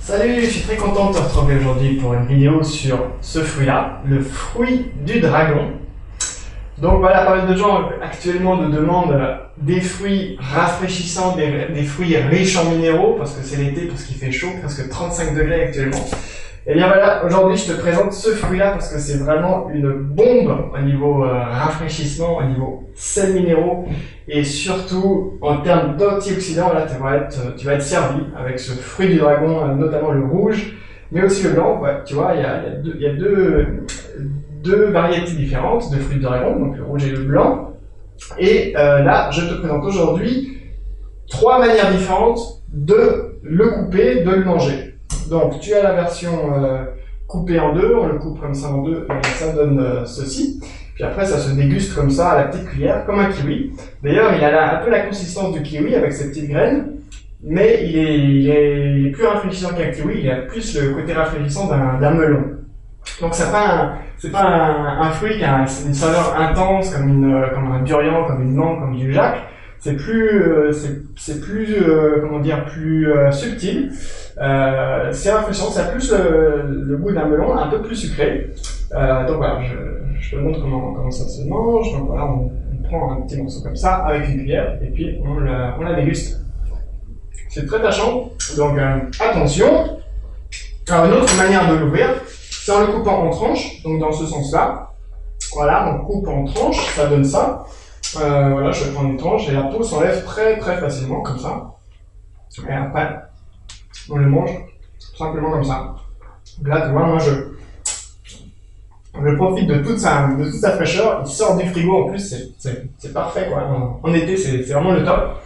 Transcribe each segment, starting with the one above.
Salut, je suis très content de te retrouver aujourd'hui pour une vidéo sur ce fruit-là, le fruit du dragon. Donc voilà, pas mal de gens actuellement nous demandent des fruits rafraîchissants, des fruits riches en minéraux, parce que c'est l'été, parce qu'il fait chaud, presque 35 degrés actuellement. Et bien voilà, aujourd'hui je te présente ce fruit-là parce que c'est vraiment une bombe au niveau rafraîchissement, au niveau sels minéraux et surtout en termes d'antioxydants. Là tu vas être servi avec ce fruit du dragon, notamment le rouge, mais aussi le blanc. Ouais, tu vois, il y a deux variétés différentes de fruits du dragon, donc le rouge et le blanc. Et là, je te présente aujourd'hui 3 manières différentes de le couper, de le manger. Donc tu as la version coupée en deux, on le coupe comme ça en deux, et ça donne ceci. Puis après ça se déguste comme ça à la petite cuillère, comme un kiwi. D'ailleurs il a un peu la consistance du kiwi avec ses petites graines, mais il est plus rafraîchissant qu'un kiwi, il a plus le côté rafraîchissant d'un melon. Donc c'est pas un fruit qui a une saveur intense comme un durian, comme une mangue, comme du jack. C'est plus comment dire, plus subtil. C'est rafraîchissant, ça a plus le goût d'un melon, un peu plus sucré. Donc voilà, je te montre comment ça se mange. Donc voilà, on prend un petit morceau comme ça avec une cuillère et puis on la déguste. C'est très tâchant, donc attention. Alors une autre manière de l'ouvrir, c'est en le coupant en tranches, donc dans ce sens-là. Voilà, on coupe en tranches, ça donne ça. Voilà, je vais prendre une tranche et la peau s'enlève très facilement comme ça. Et après, on le mange simplement comme ça. Là, tu vois, moi je profite de toute sa fraîcheur. Il sort du frigo en plus, c'est parfait quoi. En été, c'est vraiment le top.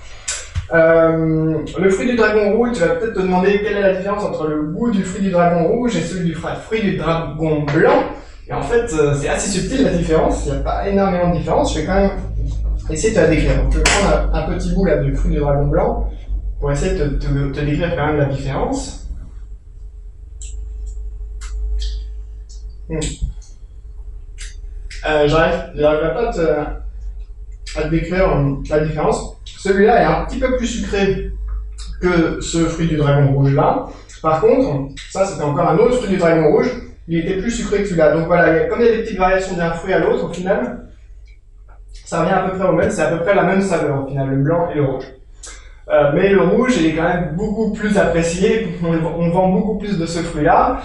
Le fruit du dragon rouge, tu vas peut-être te demander quelle est la différence entre le goût du fruit du dragon rouge et celui du fruit du dragon blanc. Et en fait, c'est assez subtil la différence. Il n'y a pas énormément de différence. Je vais quand même essayer de te la décrire. Donc, je vais prendre un petit bout là du fruit du dragon blanc pour essayer de te décrire quand même la différence. J'arriverai pas à te décrire la différence. Celui-là est un petit peu plus sucré que ce fruit du dragon rouge là. Par contre, ça c'était encore un autre fruit du dragon rouge. Il était plus sucré que celui-là. Donc voilà, comme il y a des petites variations d'un fruit à l'autre, au final, ça revient à peu près au même. C'est à peu près la même saveur au final, le blanc et le rouge. Mais le rouge, il est quand même beaucoup plus apprécié. On vend beaucoup plus de ce fruit-là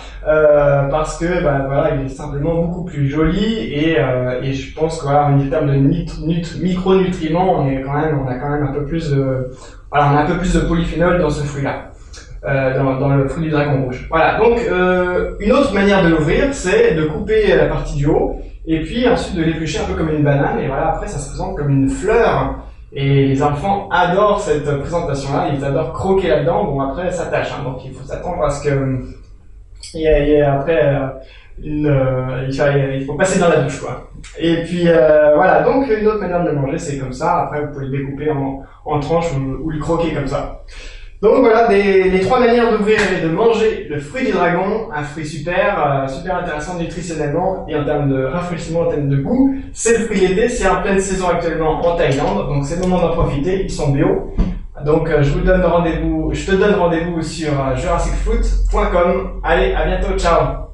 parce que voilà, il est simplement beaucoup plus joli et je pense qu'en termes de micronutriments, on a quand même un peu plus de polyphénol dans ce fruit-là. Dans le fruit du dragon rouge. Voilà, donc une autre manière de l'ouvrir, c'est de couper la partie du haut et puis ensuite de l'éplucher un peu comme une banane et voilà, après ça se présente comme une fleur et les enfants adorent cette présentation-là, ils adorent croquer là-dedans. Bon après ça tâche, hein, donc il faut s'attendre à ce que il faut passer dans la douche quoi. Et puis voilà, donc une autre manière de le manger c'est comme ça, après vous pouvez le découper en tranches ou le croquer comme ça. Donc voilà, les 3 manières d'ouvrir et de manger le fruit du dragon, un fruit super intéressant nutritionnellement et en termes de rafraîchissement, en termes de goût. C'est le fruit d'été, c'est en pleine saison actuellement en Thaïlande, donc c'est le moment d'en profiter, ils sont bio. Donc je te donne rendez-vous sur jurassicfood.com. Allez, à bientôt, ciao.